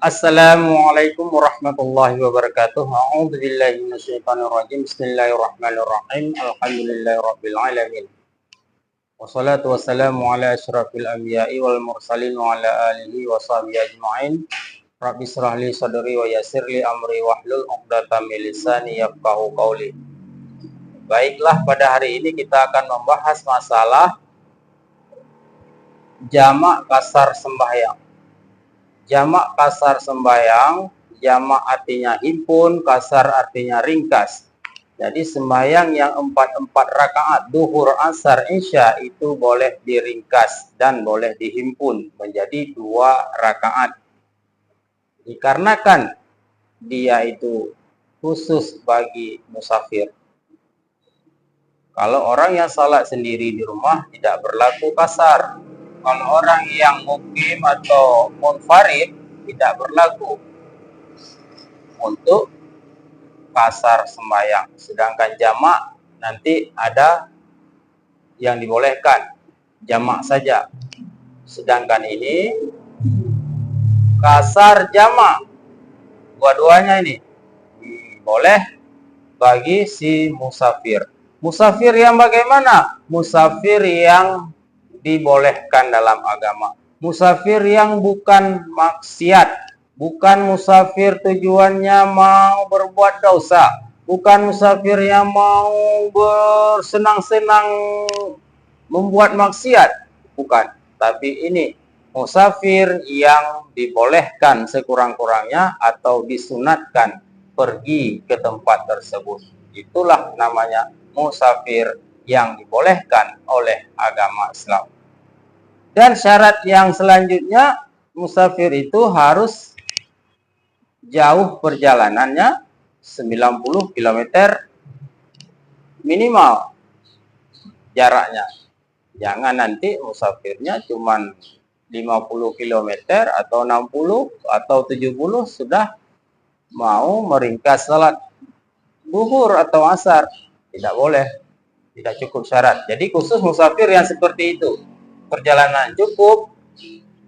Assalamualaikum warahmatullahi wabarakatuh. A'udzubillahi minasyaitonirrajim. Bismillahirrahmanirrahim. Alhamdulillahirabbil alamin. Wassalatu wassalamu ala asyrafil anbiya'i wal mursalin wa ala alihi wa sahbihi ajma'in. Rabbi shrah li sadri wa yassir li amri wahlul 'uqdatam min lisani yafqahu qawli. Baiklah, pada hari ini kita akan membahas masalah jamak kasar sembahyang. Jamak kasar sembahyang, jamak artinya himpun, kasar artinya ringkas. Jadi sembahyang yang 4 rakaat, duhur, asar, isya itu boleh diringkas dan boleh dihimpun menjadi 2 rakaat. Dikarenakan dia itu khusus bagi musafir. Kalau orang yang salat sendiri di rumah tidak berlaku kasar. Kalau orang yang mukim atau munfarid tidak berlaku untuk kasar sembahyang. Sedangkan jamak nanti ada yang dibolehkan, jamak saja. Sedangkan ini kasar jamak, dua-duanya ini boleh bagi si musafir. Musafir yang bagaimana? Musafir yang dibolehkan dalam agama. Musafir yang bukan maksiat, bukan musafir tujuannya mau berbuat dosa, bukan musafir yang mau bersenang-senang membuat maksiat, bukan. Tapi ini musafir yang dibolehkan sekurang-kurangnya atau disunatkan pergi ke tempat tersebut. Itulah namanya musafir yang dibolehkan oleh agama Islam. Dan syarat yang selanjutnya, musafir itu harus jauh perjalanannya 90 km minimal jaraknya. Jangan nanti musafirnya cuma 50 km atau 60 atau 70 sudah mau meringkas salat zuhur atau asar. Tidak boleh. Tidak cukup syarat. Jadi khusus musafir yang seperti itu. Perjalanan cukup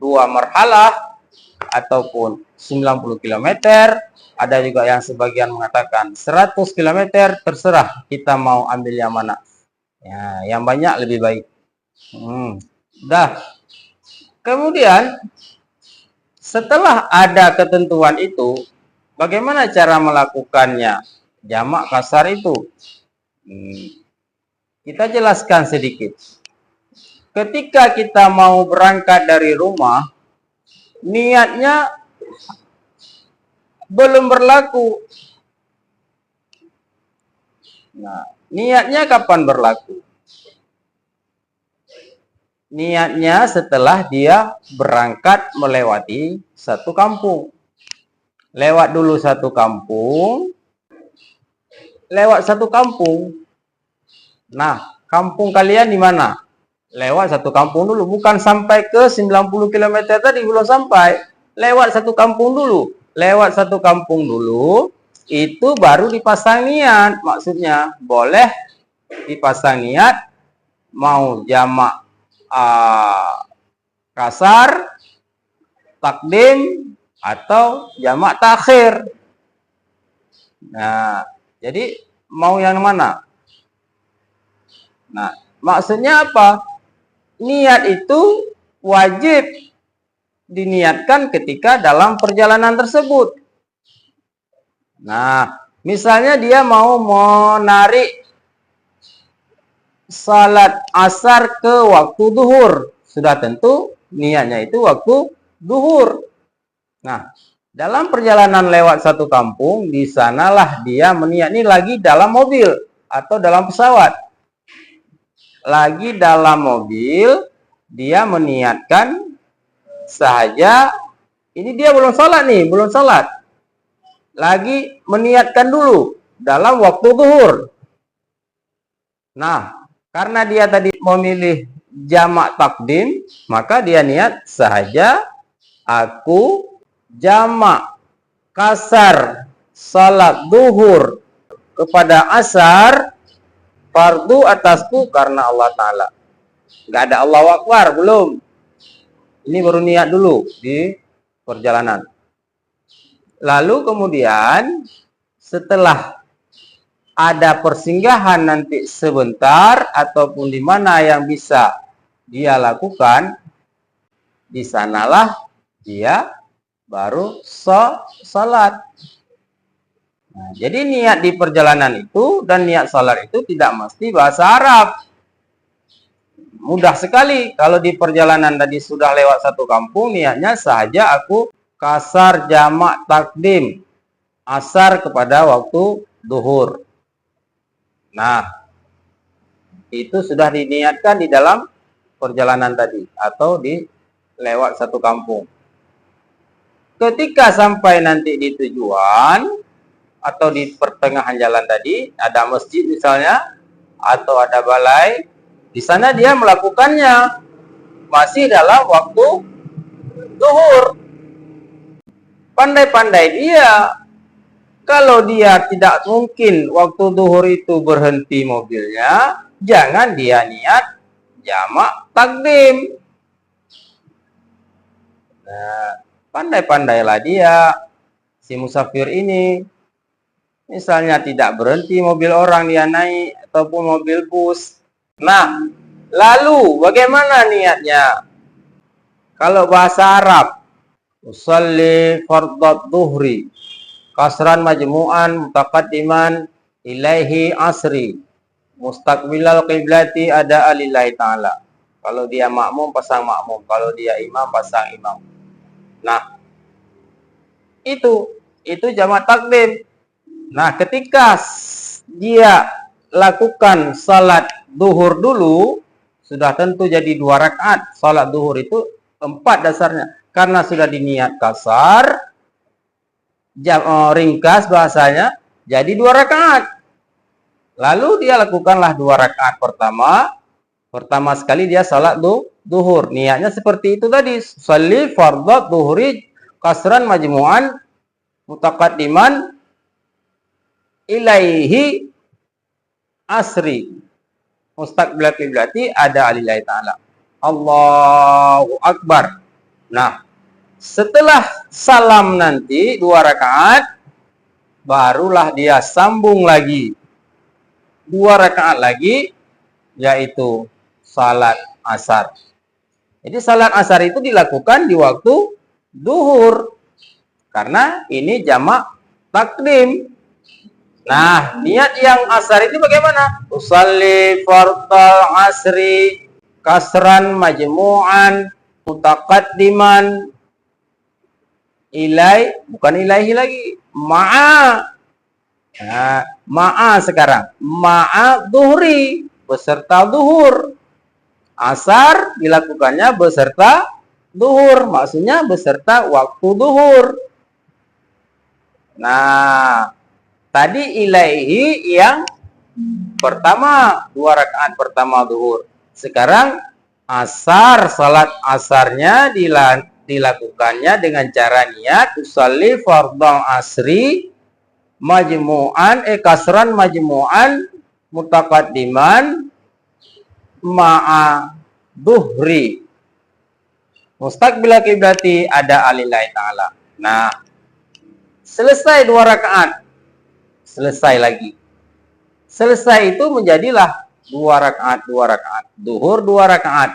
2 marhalah ataupun 90 km. Ada juga yang sebagian mengatakan 100 km, terserah kita mau ambil yang mana. Ya, yang banyak lebih baik. Dah. Kemudian setelah ada ketentuan itu, bagaimana cara melakukannya? Jamak kasar itu. Kita jelaskan sedikit. Ketika kita mau berangkat dari rumah, niatnya belum berlaku. Nah, niatnya kapan berlaku? Niatnya setelah dia berangkat melewati satu kampung. Lewat dulu satu kampung. Lewat satu kampung. Nah, kampung kalian di mana? Lewat satu kampung dulu, bukan sampai ke 90 km tadi, belum sampai. Lewat satu kampung dulu. Lewat satu kampung dulu, itu baru dipasang niat. Maksudnya, boleh dipasang niat, mau jamak kasar, takdim, atau jamak takhir. Nah, jadi mau yang mana? Nah, maksudnya apa? Niat itu wajib diniatkan ketika dalam perjalanan tersebut. Nah, misalnya dia mau menarik salat asar ke waktu duhur. Sudah tentu niatnya itu waktu duhur. Nah, dalam perjalanan lewat satu kampung, di sanalah dia meniat, ini lagi dalam mobil atau dalam pesawat. Lagi dalam mobil, dia meniatkan saja, ini dia belum sholat nih, belum sholat. Lagi meniatkan dulu dalam waktu zuhur. Nah, karena dia tadi memilih jamak takdim, maka dia niat saja, aku jamak kasar salat zuhur kepada asar fardu atasku karena Allah Ta'ala. Nggak ada Allahu Akbar, belum. Ini baru niat dulu di perjalanan. Lalu kemudian setelah ada persinggahan nanti sebentar ataupun di mana yang bisa dia lakukan, di sanalah dia baru salat. Nah, jadi niat di perjalanan itu dan niat salat itu tidak mesti bahasa Arab. Mudah sekali. Kalau di perjalanan tadi sudah lewat satu kampung, niatnya saja aku kasar jamak takdim asar kepada waktu duhur. Nah, itu sudah diniatkan di dalam perjalanan tadi atau di lewat satu kampung. Ketika sampai nanti di tujuan atau di pertengahan jalan tadi, ada masjid misalnya atau ada balai, di sana dia melakukannya masih dalam waktu duhur. Pandai-pandai dia. Kalau dia tidak mungkin waktu duhur itu berhenti mobilnya, jangan dia niat jamak takdim. Nah, pandai-pandailah dia, si musafir ini. Misalnya tidak berhenti mobil orang dia naik, ataupun mobil bus. Nah, lalu bagaimana niatnya? Kalau bahasa Arab, usalli fardad duhri kasran majmu'an mutaqaddiman ilaihi asri mustaqbilal qiblati ada alillahi ta'ala. Kalau dia makmum pasang makmum, kalau dia imam pasang imam. Nah, itu jamak takdim. Nah, ketika dia lakukan salat duhur dulu, sudah tentu jadi 2 rakaat. Salat duhur itu 4 dasarnya. Karena sudah diniat kasar, ringkas bahasanya, jadi 2 rakaat. Lalu dia lakukanlah 2 rakaat pertama. Pertama sekali dia salat duhur. Niatnya seperti itu tadi. Sholli fardhat duhri kasran majmu'an mutaqaddiman ilaihi asri mustaqbilal qiblati ada alillahi ta'ala. Allahu Akbar. Nah, setelah salam nanti 2 rakaat, barulah dia sambung lagi 2 rakaat lagi, yaitu salat asar. Jadi salat asar itu dilakukan di waktu duhur, karena ini jamak takdim. Nah, niat yang asar itu bagaimana? Usalli fardal asri kasran majmu'an mutaqaddiman bukan ilaihi lagi, ma'a. Nah, ma'a sekarang, ma'a duhri, beserta duhur. Asar dilakukannya beserta duhur, maksudnya beserta waktu duhur. Nah, tadi ilaihi yang pertama, 2 rakaat pertama duhur. Sekarang asar, salat asarnya dilakukannya dengan cara niat usalli fardhu asri majmu'an kasran majmu'an mutaqaddiman ma'a duhri mustaqbilal qiblati ada alillahi ta'ala. Nah, selesai 2 rakaat, selesai lagi. Selesai itu menjadilah 2 rakaat, 2 rakaat. Duhur 2 rakaat.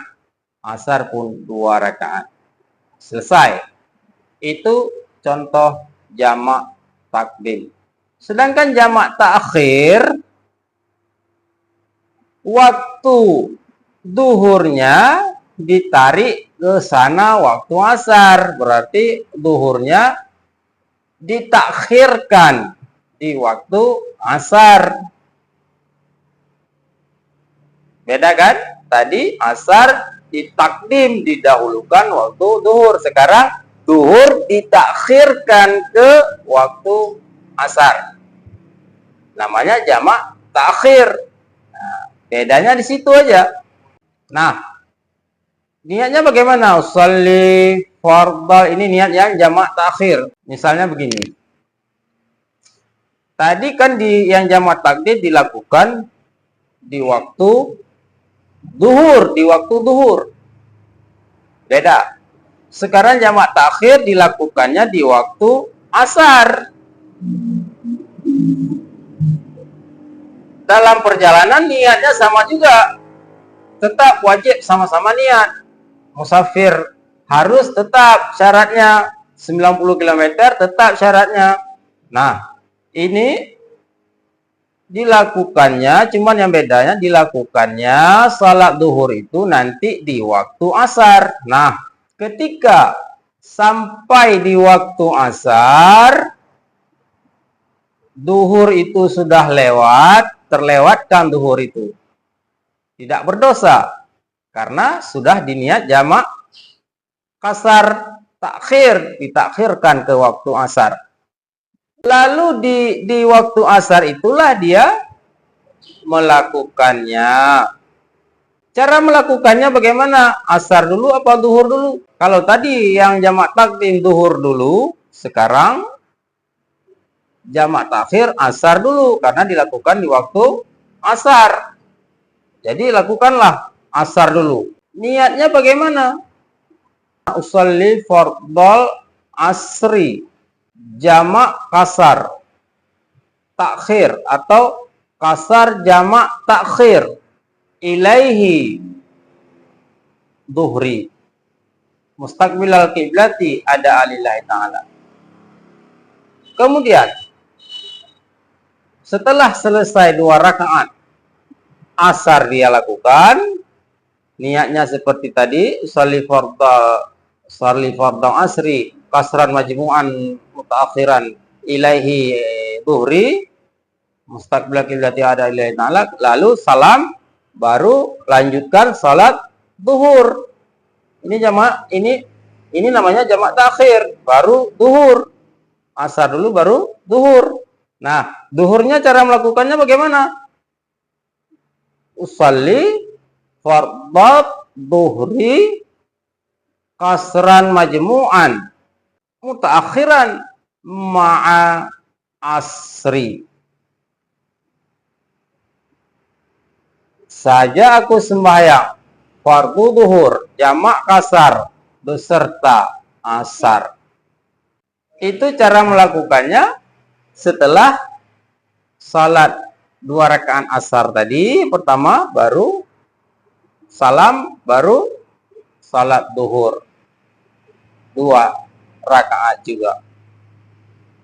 Asar pun 2 rakaat. Selesai. Itu contoh jamak takdim. Sedangkan jamak ta'khir, waktu duhurnya ditarik ke sana waktu asar. Berarti duhurnya ditakhirkan di waktu asar. Beda kan? Tadi asar ditakdim, didahulukan waktu duhur. Sekarang duhur ditakhirkan ke waktu asar. Namanya jamak takhir. Nah, bedanya di situ aja. Nah, niatnya bagaimana? Usalli fardal, ini niat yang jamak takhir. Misalnya begini. Tadi kan yang jamak takdim dilakukan di waktu duhur, di waktu duhur. Beda. Sekarang jamak takhir dilakukannya di waktu asar. Dalam perjalanan niatnya sama juga, tetap wajib sama-sama niat. Musafir harus tetap syaratnya 90 km, tetap syaratnya. Nah, ini dilakukannya, cuman yang bedanya dilakukannya salat duhur itu nanti di waktu asar. Nah, ketika sampai di waktu asar, duhur itu sudah terlewatkan duhur itu. Tidak berdosa, karena sudah diniat jamak kasar, takhir, ditakhirkan ke waktu asar. Lalu di waktu asar itulah dia melakukannya. Cara melakukannya bagaimana? Asar dulu apa duhur dulu? Kalau tadi yang jamak takdim duhur dulu, sekarang jamak takhir asar dulu, karena dilakukan di waktu asar. Jadi lakukanlah asar dulu. Niatnya bagaimana? Usolli fardhal asri, jamak kasar takhir atau kasar jamak takhir, ilaihi duhri mustaqbilal kiblati ada alillahi ta'ala. Kemudian setelah selesai 2 rakaat asar dia lakukan, niatnya seperti tadi, usolli fardhal asri kasran majmu'an mutaakhiran ilaihi duhri mustaqbil kiblati ada ilaihi ta'ala, lalu salam, baru lanjutkan salat duhur. Ini jamak, ini namanya jamak takhir, baru duhur. Asar dulu baru duhur. Nah, duhurnya cara melakukannya bagaimana? Usolli fardhat duhri kasran majmu'an mutaakhiran ma'a asri. Saja aku sembahyang fardu duhur jamak kasar beserta asar. Itu cara melakukannya setelah salat 2 rakaat asar tadi, pertama baru salam, baru salat duhur 2 rakaat juga.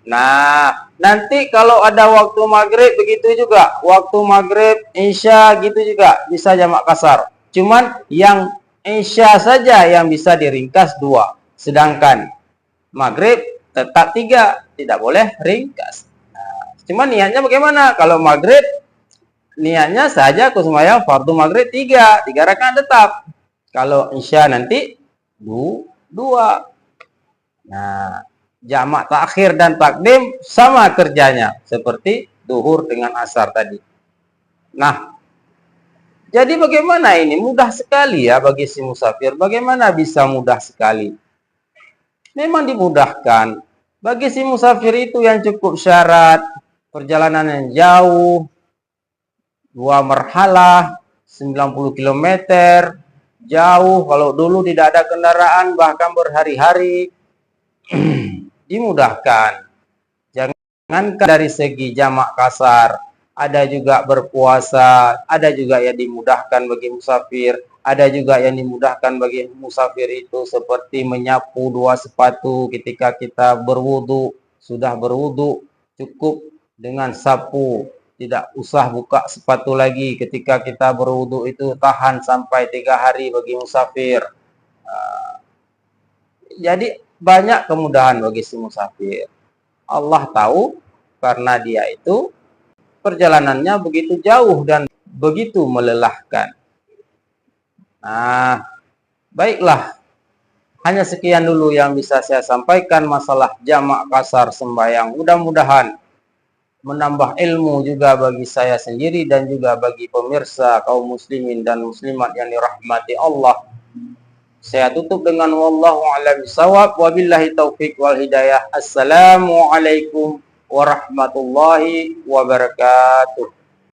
Nah, nanti kalau ada waktu maghrib begitu juga. Waktu maghrib, isya gitu juga bisa jamak kasar. Cuman yang isya saja yang bisa diringkas 2. Sedangkan maghrib tetap 3. Tidak boleh ringkas. Nah, cuman niatnya bagaimana? Kalau maghrib, niatnya saja aku sembahyang fardu maghrib 3 rakaat tetap. Kalau isya nanti 2. Nah, jamak takhir dan takdim sama kerjanya seperti duhur dengan asar tadi. Nah, jadi bagaimana ini? Mudah sekali ya bagi si musafir. Bagaimana bisa mudah sekali? Memang dimudahkan. Bagi si musafir itu yang cukup syarat perjalanan yang jauh, 2 marhalah, 90 km, jauh, kalau dulu tidak ada kendaraan bahkan berhari-hari, dimudahkan. Jangankan dari segi jamak kasar, ada juga berpuasa, ada juga yang dimudahkan bagi musafir, ada juga yang dimudahkan bagi musafir itu seperti menyapu 2 sepatu ketika kita berwudu. Sudah berwudu, cukup dengan sapu, tidak usah buka sepatu lagi ketika kita berwudu, itu tahan sampai 3 hari bagi musafir. Jadi banyak kemudahan bagi si musafir. Allah tahu karena dia itu perjalanannya begitu jauh dan begitu melelahkan. Nah, baiklah. Hanya sekian dulu yang bisa saya sampaikan masalah jamak kasar sembahyang. Mudah-mudahan menambah ilmu juga bagi saya sendiri dan juga bagi pemirsa kaum muslimin dan muslimat yang dirahmati Allah. Saya tutup dengan wallahu a'lam bishawab, wabillahi taufik wal hidayah. Assalamualaikum warahmatullahi wabarakatuh.